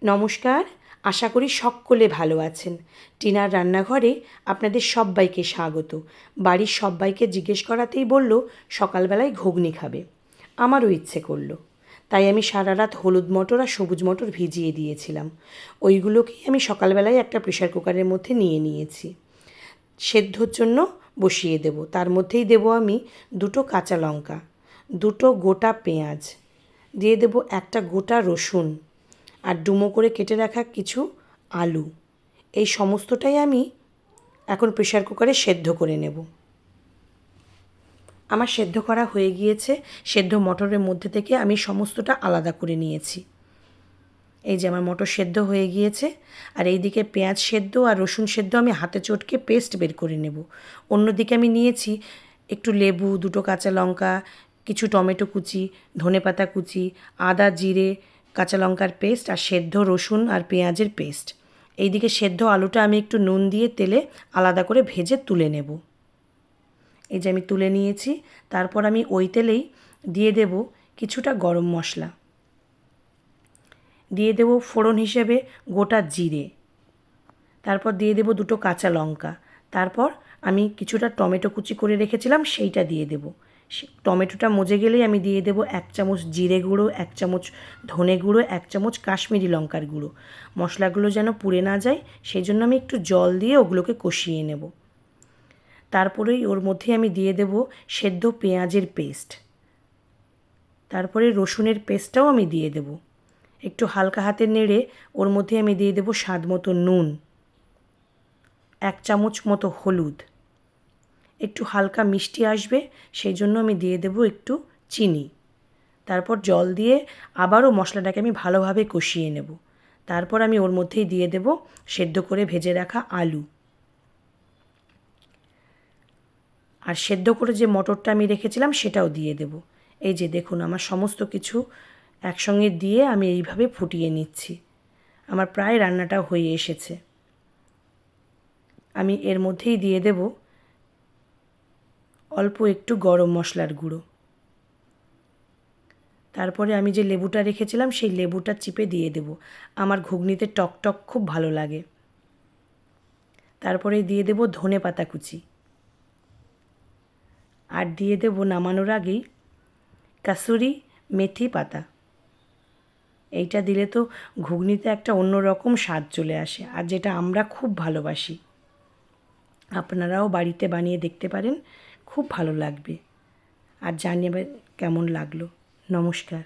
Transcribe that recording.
নমস্কার, আশা করি সকলে ভালো আছেন। টিনার রান্নাঘরে আপনাদের সব্বাইকে স্বাগত। বাড়ির সব্বাইকে জিজ্ঞেস করাতেই বলল সকালবেলায় ঘুগনি খাবে। আমারও ইচ্ছে করলো, তাই আমি সারা রাত হলুদ মটর আর সবুজ মটর ভিজিয়ে দিয়েছিলাম। ওইগুলোকেই আমি সকালবেলায় একটা প্রেশার কুকারের মধ্যে নিয়ে নিয়েছি, সেদ্ধর জন্য বসিয়ে দেব। তার মধ্যেই দেব আমি 2টো কাঁচা লঙ্কা, 2টো গোটা পেঁয়াজ, দিয়ে দেব একটা গোটা রসুন, আর ডুমো করে কেটে রাখা কিছু আলু। এই সমস্তটাই আমি এখন প্রেশার কুকারে সেদ্ধ করে নেব। আমার সেদ্ধ করা হয়ে গিয়েছে। সেদ্ধ মটরের মধ্যে থেকে আমি সমস্তটা আলাদা করে নিয়েছি। এই যে আমার মটর সেদ্ধ হয়ে গিয়েছে, আর এইদিকে পেঁয়াজ সেদ্ধ আর রসুন সেদ্ধ আমি হাতে চটকে পেস্ট বের করে নেব। অন্যদিকে আমি নিয়েছি একটু লেবু, 2টো কাঁচা লঙ্কা, কিছু টমেটো কুচি, ধনেপাতা কুচি, আদা জিরে কাঁচা লঙ্কার পেস্ট আর সেদ্ধ রসুন আর পেঁয়াজের পেস্ট। এইদিকে সেদ্ধ আলুটা আমি একটু নুন দিয়ে তেলে আলাদা করে ভেজে তুলে নেব। এই যে আমি তুলে নিয়েছি। তারপর আমি ওই তেলেই দিয়ে দেব কিছুটা গরম মশলা, দিয়ে দেব ফোড়ন হিসেবে গোটা জিরে, তারপর দিয়ে দেব 2টো কাঁচা লঙ্কা, তারপর আমি কিছুটা টমেটো কুচি করে রেখেছিলাম সেইটা দিয়ে দেব। টমেটোটা মজে গেলেই আমি দিয়ে দেব 1 চামচ জিরে গুঁড়ো, 1 চামচ ধনে গুঁড়ো, 1 চামচ কাশ্মীরি লঙ্কার গুঁড়ো। মশলাগুলো যেন পুড়ে না যায় সেই জন্য আমি একটু জল দিয়ে ওগুলোকে কষিয়ে নেব। তারপরেই ওর মধ্যে আমি দিয়ে দেব সেদ্ধ পেঁয়াজের পেস্ট, তারপরে রসুনের পেস্টটাও আমি দিয়ে দেব। একটু হালকা হাতে নেড়ে ওর মধ্যে আমি দিয়ে দেব স্বাদ মতো নুন, 1 চামচ মতো হলুদ, একটু হালকা মিষ্টি আসবে সেই জন্য আমি দিয়ে দেব একটু চিনি। তারপর জল দিয়ে আবারও মশলাটাকে আমি ভালোভাবে কষিয়ে নেব। তারপর আমি ওর মধ্যেই দিয়ে দেব সেদ্ধ করে ভেজে রাখা আলু, আর সেদ্ধ করে যে মটরটা আমি রেখেছিলাম সেটাও দিয়ে দেব। এই যে দেখুন আমার সমস্ত কিছু একসঙ্গে দিয়ে আমি এইভাবে ফুটিয়ে নিচ্ছি। আমার প্রায় রান্নাটা হয়ে এসেছে। আমি এর মধ্যেই দিয়ে দেব অল্প একটু গরম মশলার গুঁড়ো। তারপরে আমি যে লেবুটা রেখেছিলাম সেই লেবুটা চিপে দিয়ে দেব। আমার ঘুগনিতে টক টক খুব ভালো লাগে। তারপরে দিয়ে দেব ধনেপাতা কুচি, আর দিয়ে দেব নামানোর আগেই কাসুরি মেথি পাতা। এইটা দিলে তো ঘুগনিতে একটা অন্যরকম স্বাদ চলে আসে, আর যেটা আমরা খুব ভালোবাসি। আপনারাও বাড়িতে বানিয়ে দেখতে পারেন, খুব ভালো লাগবে। আর জানাবেন কেমন লাগলো। নমস্কার।